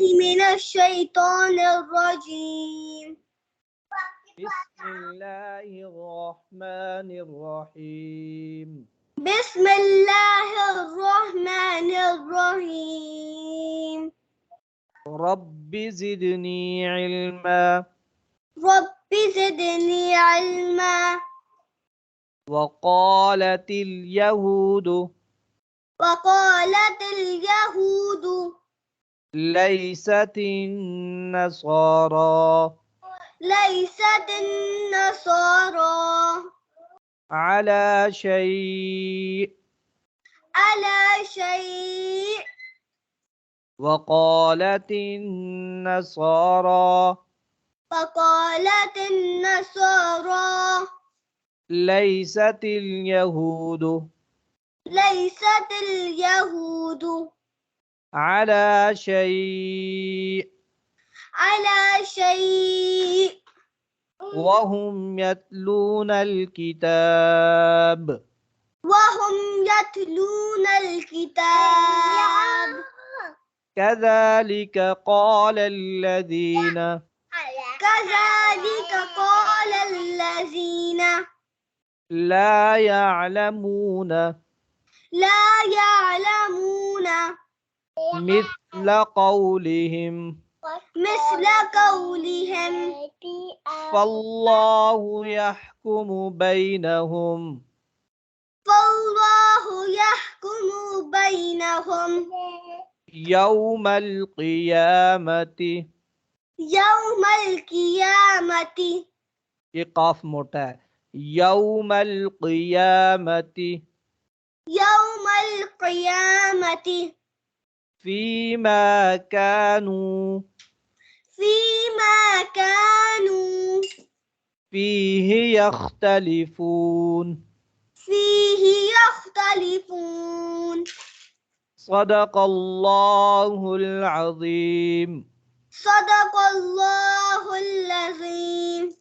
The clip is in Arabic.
من الشيطان الرجيم. بسم الله الرحمن الرحيم. بسم الله الرحمن الرحيم. رب زدني علما. رب زدني علما. وقالت اليهود ليست النصارى على شيء. وقالت النصارى ليست اليهود على شيء وهم يتلون الكتاب. كذلك قال الذين لا يعلمون مثل قولهم فالله يحكم بينهم يوم القيامة. ये काफ मोटा है। यौम القيامة فيما كانوا فيه يختلفون. صدق الله العظيم. صدق الله العظيم.